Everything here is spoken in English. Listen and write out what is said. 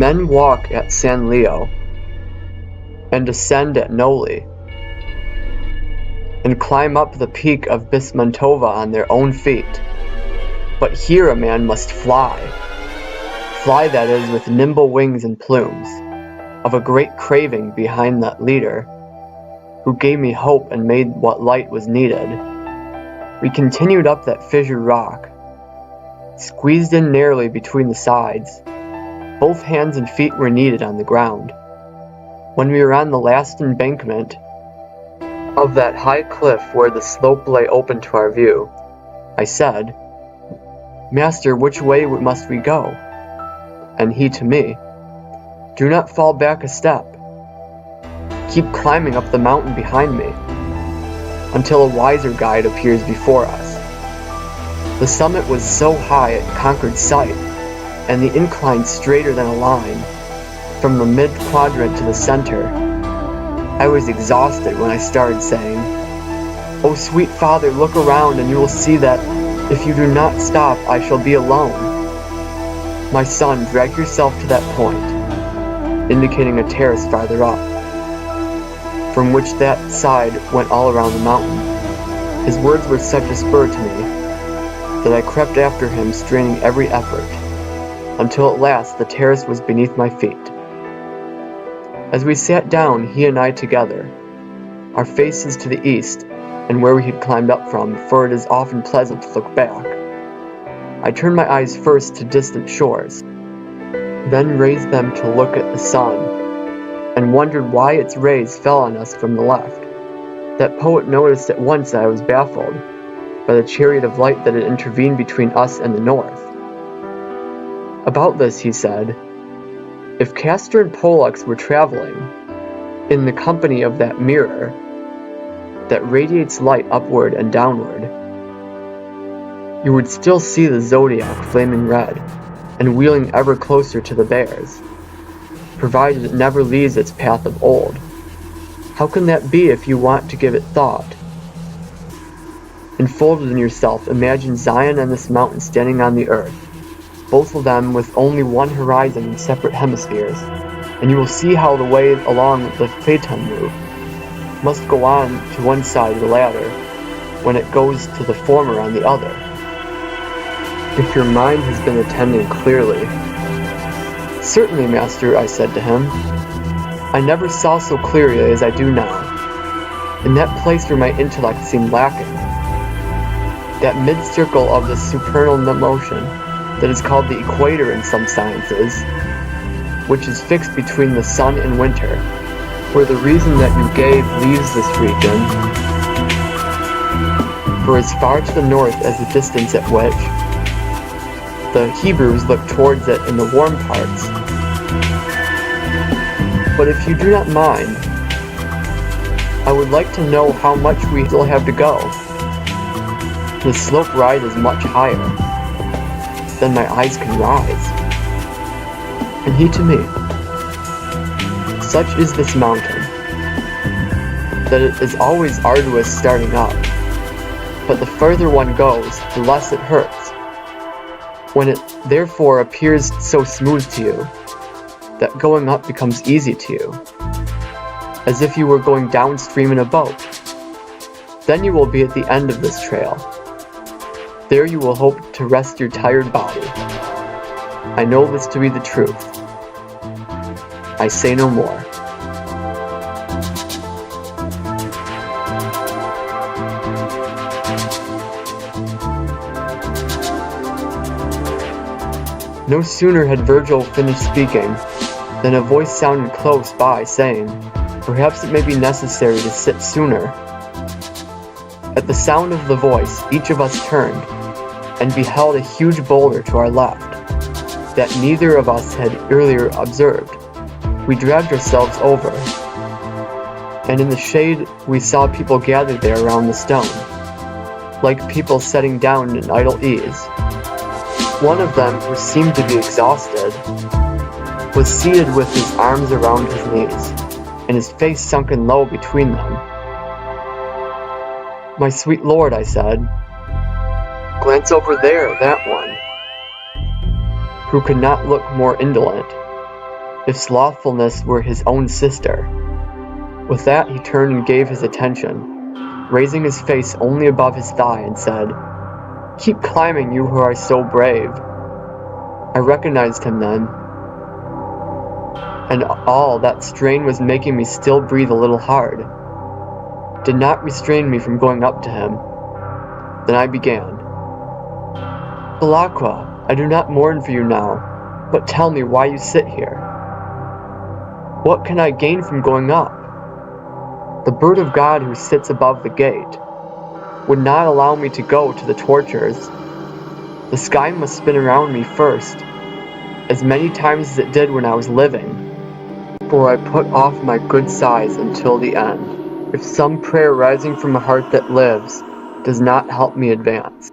Men walk at San Leo, and ascend at Noli, and climb up the peak of Bismantova on their own feet. But here a man must fly. Fly, that is, with nimble wings and plumes, of a great craving behind that leader, who gave me hope and made what light was needed. We continued up that fissured rock, squeezed in narrowly between the sides. Both hands and feet were needed on the ground. When we were on the last embankment of that high cliff where the slope lay open to our view, I said, "Master, which way must we go?" And he to me, "Do not fall back a step. Keep climbing up the mountain behind me, until a wiser guide appears before us." The summit was so high it conquered sight, and the incline straighter than a line, from the mid-quadrant to the center. I was exhausted when I started saying, "Oh, sweet Father, look around and you will see that if you do not stop, I shall be alone." "My son, drag yourself to that point," indicating a terrace farther up, from which that side went all around the mountain. His words were such a spur to me that I crept after him, straining every effort, until at last the terrace was beneath my feet. As we sat down, he and I together, our faces to the east and where we had climbed up from, for it is often pleasant to look back, I turned my eyes first to distant shores, then raised them to look at the sun, and wondered why its rays fell on us from the left. That poet noticed at once that I was baffled by the chariot of light that had intervened between us and the north. About this he said, "If Castor and Pollux were traveling in the company of that mirror that radiates light upward and downward, you would still see the Zodiac flaming red and wheeling ever closer to the bears, provided it never leaves its path of old. How can that be if you want to give it thought? Enfolded in yourself, imagine Zion and this mountain standing on the earth, both of them with only one horizon in separate hemispheres, and you will see how the way along the phaeton move must go on to one side of the ladder when it goes to the former on the other. If your mind has been attending clearly." "Certainly, master," I said to him. "I never saw so clearly as I do now, in that place where my intellect seemed lacking, that mid-circle of the supernal motion that is called the equator in some sciences, which is fixed between the sun and winter, where the reason that you gave leaves this region, for as far to the north as the distance at which the Hebrews look towards it in the warm parts. But if you do not mind, I would like to know how much we still have to go. The slope rises much higher than my eyes can rise." And he to me, "Such is this mountain, that it is always arduous starting up, but the further one goes, the less it hurts. When it therefore appears so smooth to you, that going up becomes easy to you, as if you were going downstream in a boat. Then you will be at the end of this trail. There you will hope to rest your tired body. I know this to be the truth. I say no more." No sooner had Virgil finished speaking than a voice sounded close by saying, "Perhaps it may be necessary to sit sooner." At the sound of the voice, each of us turned and beheld a huge boulder to our left that neither of us had earlier observed. We dragged ourselves over, and in the shade we saw people gathered there around the stone, like people setting down in idle ease. One of them, who seemed to be exhausted, was seated with his arms around his knees, and his face sunken low between them. "My sweet lord," I said, "glance over there, that one," who could not look more indolent, if slothfulness were his own sister. With that he turned and gave his attention, raising his face only above his thigh, and said, "Keep climbing, you who are so brave." I recognized him then, and all that strain was making me still breathe a little hard. Did not restrain me from going up to him. Then I began. "Belacqua, I do not mourn for you now, but tell me why you sit here. What can I gain from going up? The bird of God who sits above the gate would not allow me to go to the tortures. The sky must spin around me first, as many times as it did when I was living, for I put off my good size until the end, if some prayer rising from a heart that lives does not help me advance."